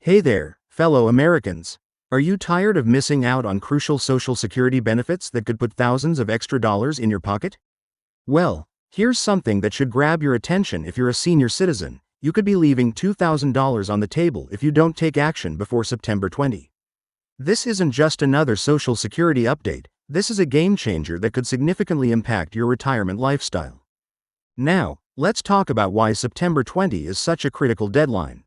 Hey there, fellow Americans. Are you tired of missing out on crucial Social Security benefits that could put thousands of extra dollars in your pocket? Well, here's something that should grab your attention if you're a senior citizen. You could be leaving $2,000 on the table if you don't take action before September 20. This isn't just another Social Security update, this is a game changer that could significantly impact your retirement lifestyle. Now, let's talk about why September 20 is such a critical deadline.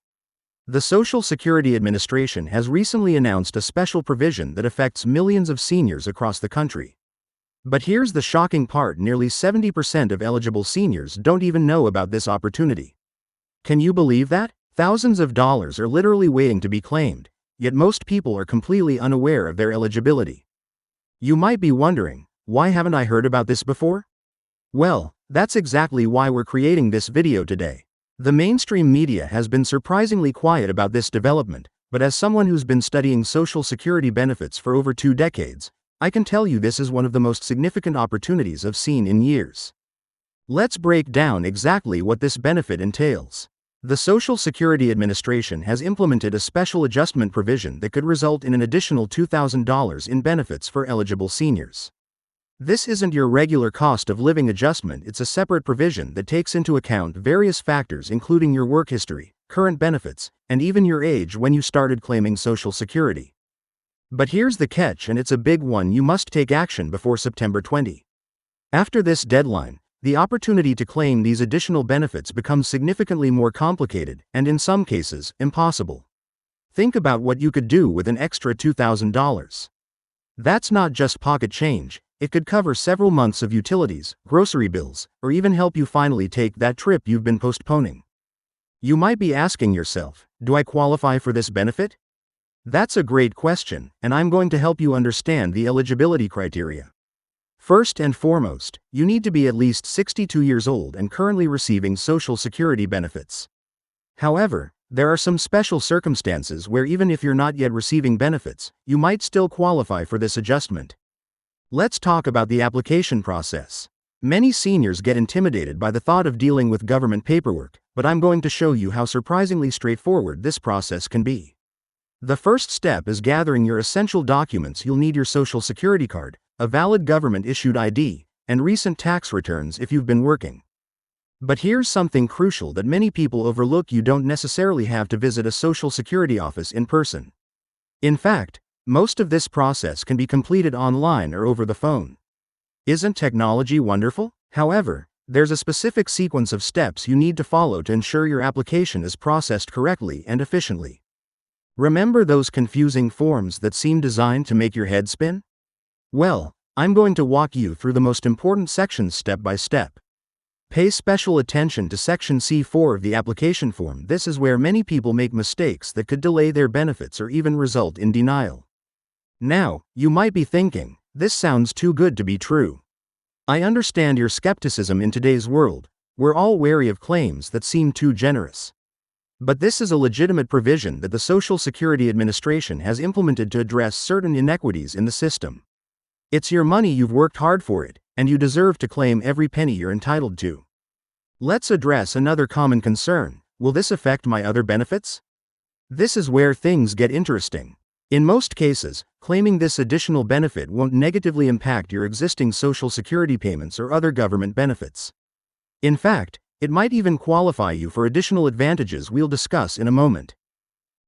The Social Security Administration has recently announced a special provision that affects millions of seniors across the country. But here's the shocking part: nearly 70% of eligible seniors don't even know about this opportunity. Can you believe that? Thousands of dollars are literally waiting to be claimed, yet most people are completely unaware of their eligibility. You might be wondering, why haven't I heard about this before? Well, that's exactly why we're creating this video today. The mainstream media has been surprisingly quiet about this development, but as someone who's been studying Social Security benefits for over 2 decades, I can tell you this is one of the most significant opportunities I've seen in years. Let's break down exactly what this benefit entails. The Social Security Administration has implemented a special adjustment provision that could result in an additional $2,000 in benefits for eligible seniors. This isn't your regular cost of living adjustment, it's a separate provision that takes into account various factors including your work history, current benefits, and even your age when you started claiming Social Security. But here's the catch, and it's a big one: you must take action before September 20. After this deadline, the opportunity to claim these additional benefits becomes significantly more complicated and, in some cases, impossible. Think about what you could do with an extra $2,000. That's not just pocket change. It could cover several months of utilities, grocery bills, or even help you finally take that trip you've been postponing. You might be asking yourself, do I qualify for this benefit? That's a great question, and I'm going to help you understand the eligibility criteria. First and foremost, you need to be at least 62 years old and currently receiving Social Security benefits. However, there are some special circumstances where even if you're not yet receiving benefits, you might still qualify for this adjustment. Let's talk about the application process. Many seniors get intimidated by the thought of dealing with government paperwork, but I'm going to show you how surprisingly straightforward this process can be. The first step is gathering your essential documents. You'll need your Social Security card, a valid government-issued ID, and recent tax returns if you've been working. But here's something crucial that many people overlook: you don't necessarily have to visit a Social Security office in person. In fact, most of this process can be completed online or over the phone. Isn't technology wonderful? However, there's a specific sequence of steps you need to follow to ensure your application is processed correctly and efficiently. Remember those confusing forms that seem designed to make your head spin? Well, I'm going to walk you through the most important sections step by step. Pay special attention to Section C4 of the application form. This is where many people make mistakes that could delay their benefits or even result in denial. Now, you might be thinking, this sounds too good to be true. I understand your skepticism. In today's world, we're all wary of claims that seem too generous. But this is a legitimate provision that the Social Security Administration has implemented to address certain inequities in the system. It's your money, you've worked hard for it, and you deserve to claim every penny you're entitled to. Let's address another common concern: will this affect my other benefits? This is where things get interesting. In most cases, claiming this additional benefit won't negatively impact your existing Social Security payments or other government benefits. In fact, it might even qualify you for additional advantages we'll discuss in a moment.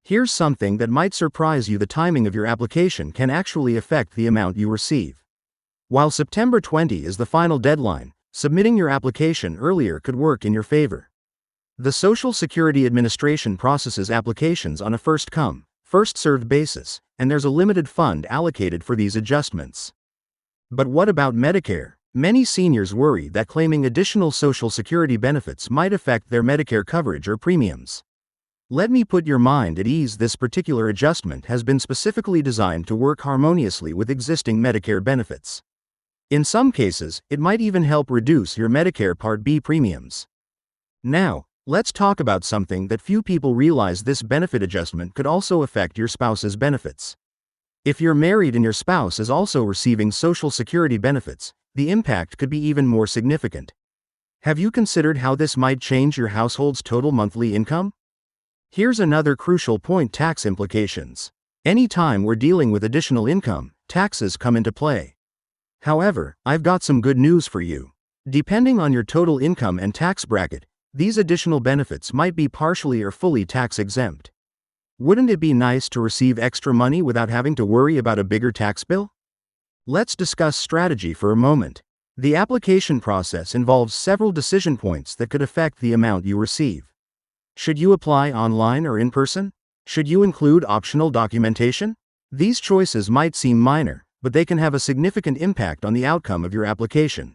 Here's something that might surprise you: the timing of your application can actually affect the amount you receive. While September 20 is the final deadline, submitting your application earlier could work in your favor. The Social Security Administration processes applications on a first-come, first-served basis, and there's a limited fund allocated for these adjustments. But what about Medicare? Many seniors worry that claiming additional Social Security benefits might affect their Medicare coverage or premiums. Let me put your mind at ease: this particular adjustment has been specifically designed to work harmoniously with existing Medicare benefits. In some cases, it might even help reduce your Medicare Part B premiums. Now, let's talk about something that few people realize: this benefit adjustment could also affect your spouse's benefits. If you're married and your spouse is also receiving Social Security benefits, the impact could be even more significant. Have you considered how this might change your household's total monthly income? Here's another crucial point: tax implications. Anytime we're dealing with additional income, taxes come into play. However, I've got some good news for you. Depending on your total income and tax bracket, these additional benefits might be partially or fully tax exempt. Wouldn't it be nice to receive extra money without having to worry about a bigger tax bill? Let's discuss strategy for a moment. The application process involves several decision points that could affect the amount you receive. Should you apply online or in person? Should you include optional documentation? These choices might seem minor, but they can have a significant impact on the outcome of your application.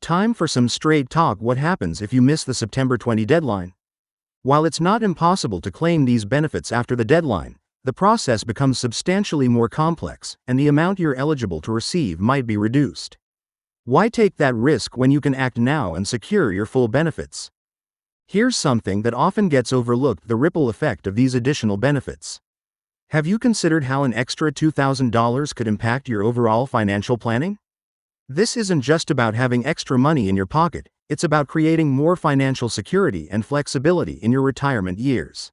Time for some straight talk. What happens if you miss the September 20 deadline? While it's not impossible to claim these benefits after the deadline, the process becomes substantially more complex, and the amount you're eligible to receive might be reduced. Why take that risk when you can act now and secure your full benefits? Here's something that often gets overlooked: the ripple effect of these additional benefits. Have you considered how an extra $2,000 could impact your overall financial planning? This isn't just about having extra money in your pocket, it's about creating more financial security and flexibility in your retirement years.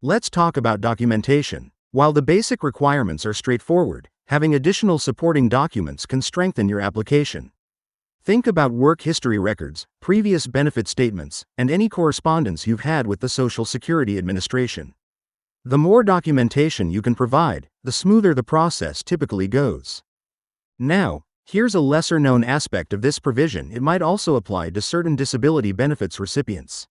Let's talk about documentation. While the basic requirements are straightforward, having additional supporting documents can strengthen your application. Think about work history records, previous benefit statements, and any correspondence you've had with the Social Security Administration. The more documentation you can provide, the smoother the process typically goes. Now, here's a lesser-known aspect of this provision: it might also apply to certain disability benefits recipients.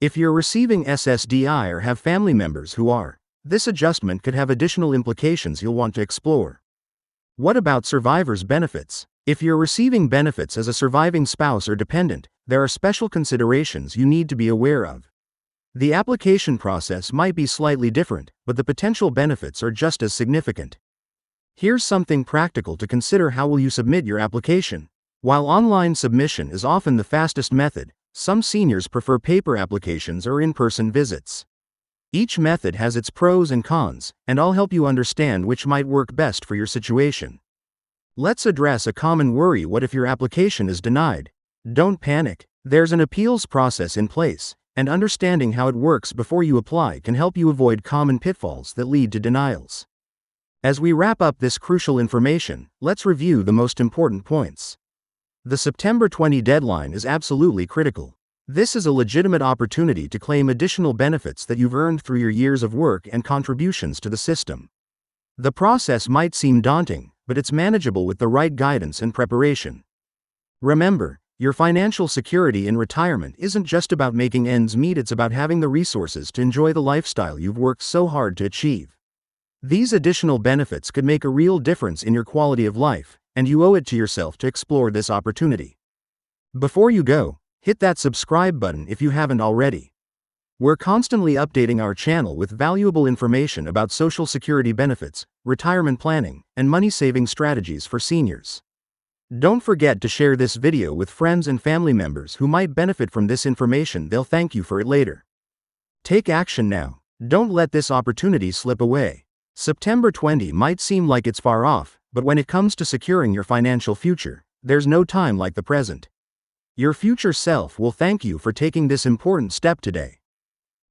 If you're receiving SSDI or have family members who are, this adjustment could have additional implications you'll want to explore. What about survivors' benefits? If you're receiving benefits as a surviving spouse or dependent, there are special considerations you need to be aware of. The application process might be slightly different, but the potential benefits are just as significant. Here's something practical to consider: how will you submit your application? While online submission is often the fastest method, some seniors prefer paper applications or in-person visits. Each method has its pros and cons, and I'll help you understand which might work best for your situation. Let's address a common worry: what if your application is denied? Don't panic. There's an appeals process in place, and understanding how it works before you apply can help you avoid common pitfalls that lead to denials. As we wrap up this crucial information, let's review the most important points. The September 20 deadline is absolutely critical. This is a legitimate opportunity to claim additional benefits that you've earned through your years of work and contributions to the system. The process might seem daunting, but it's manageable with the right guidance and preparation. Remember, your financial security in retirement isn't just about making ends meet, it's about having the resources to enjoy the lifestyle you've worked so hard to achieve. These additional benefits could make a real difference in your quality of life, and you owe it to yourself to explore this opportunity. Before you go, hit that subscribe button if you haven't already. We're constantly updating our channel with valuable information about Social Security benefits, retirement planning, and money-saving strategies for seniors. Don't forget to share this video with friends and family members who might benefit from this information. They'll thank you for it later. Take action now. Don't let this opportunity slip away. September 20 might seem like it's far off, but when it comes to securing your financial future, there's no time like the present. Your future self will thank you for taking this important step today.